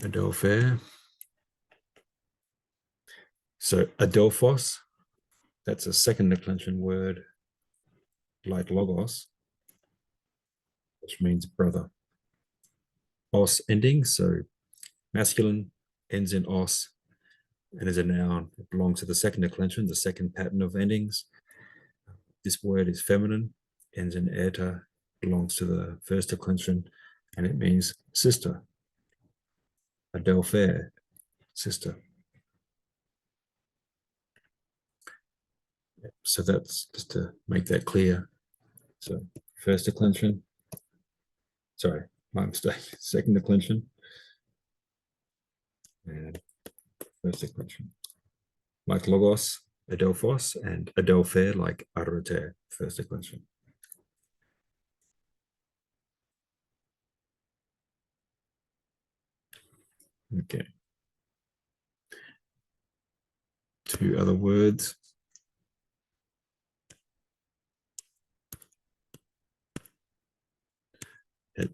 adelphe. So adelphos, that's a second declension word like logos, which means brother. Os ending, so masculine ends in os and is a noun. It belongs to the second declension, the second pattern of endings. This word is feminine, ends in eta, belongs to the first declension, and it means sister. Adelphe, sister. So that's just to make that clear. So first declension, sorry, my mistake, second declension, and first declension. Like logos, adelphos, and adelphe, like arete, first declension. Okay. Two other words.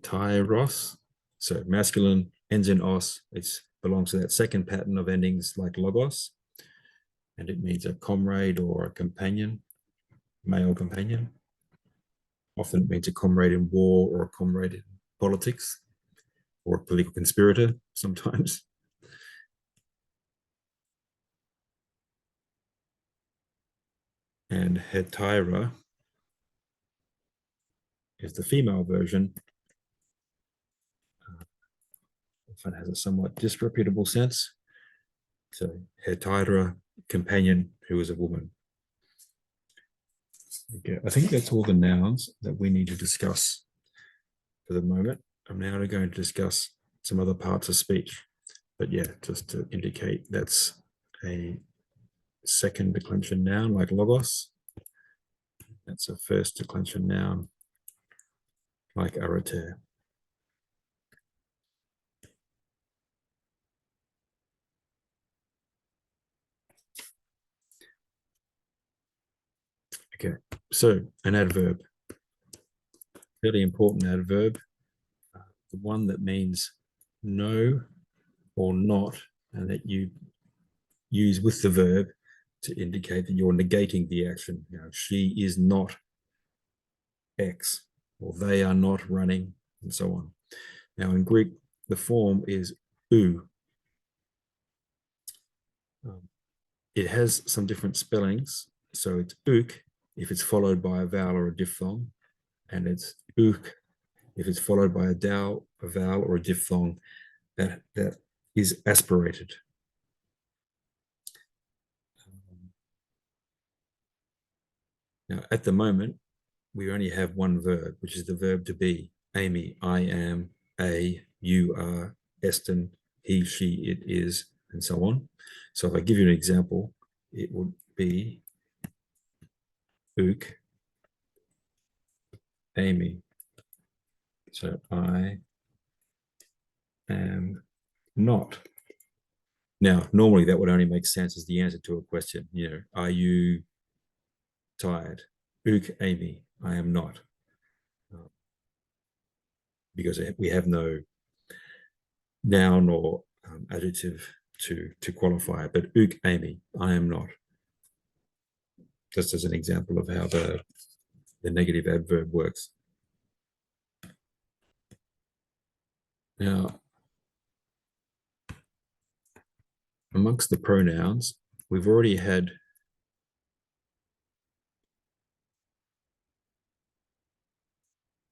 Tyros, so masculine ends in os. It belongs to that second pattern of endings like logos, and it means a comrade or a companion, male companion. Often it means a comrade in war or a comrade in politics or a political conspirator sometimes. And hetaira is the female version. Often has a somewhat disreputable sense. So hetaira, companion who is a woman. Okay, I think that's all the nouns that we need to discuss for the moment. I'm now going to discuss some other parts of speech. But yeah, just to indicate that's a second declension noun like logos. That's a first declension noun like arete. Okay, so an adverb, really important adverb, the one that means no or not, and that you use with the verb to indicate that you're negating the action. You know, she is not X, or they are not running, and so on. Now in Greek, the form is ou. It has some different spellings. So it's ook if it's followed by a vowel or a diphthong, and it's ook if it's followed by a vowel or a diphthong that is aspirated. Now, at the moment, we only have one verb, which is the verb to be. Amy, I am, you are, Eston, he, she, it is, and so on. So if I give you an example, it would be ook, Amy. So I am not. Now, normally that would only make sense as the answer to a question. You know, are you tired? Ook, Amy, I am not. Because we have no noun or adjective to qualify it. But ook, Amy, I am not. Just as an example of how the negative adverb works. Now, amongst the pronouns, we've already had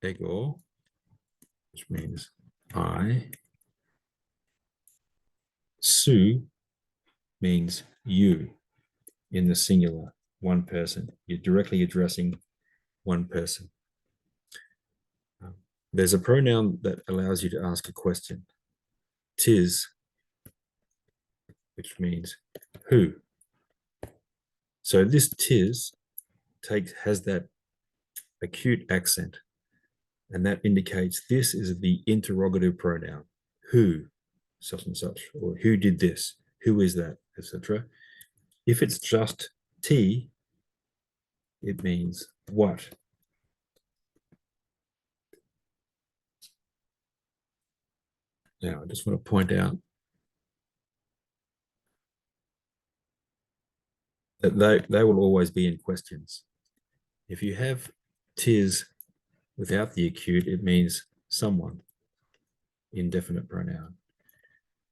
ego, which means I. Su means you in the singular, one person. You're directly addressing one person. There's a pronoun that allows you to ask a question. Tis, which means who. So this tis has that acute accent, and that indicates this is the interrogative pronoun. Who, such and such, or who did this, who is that, etc. If it's just T, it means what. Now, I just want to point out that they will always be in questions. If you have tis without the acute, it means someone, indefinite pronoun.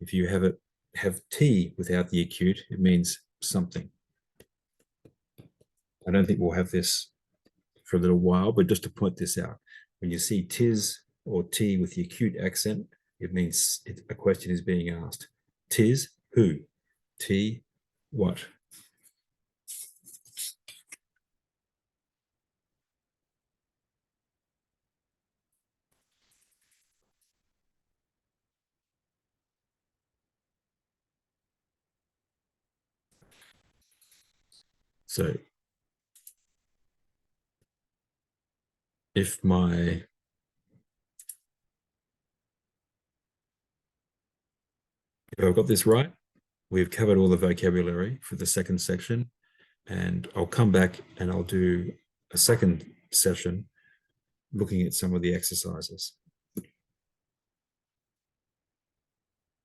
If you have T without the acute, it means something. I don't think we'll have this for a little while, but just to point this out, when you see tis or T with the acute accent, it means a question is being asked. Tis who? T what? So if my if I've got this right, we've covered all the vocabulary for the second section, and I'll come back and I'll do a second session looking at some of the exercises.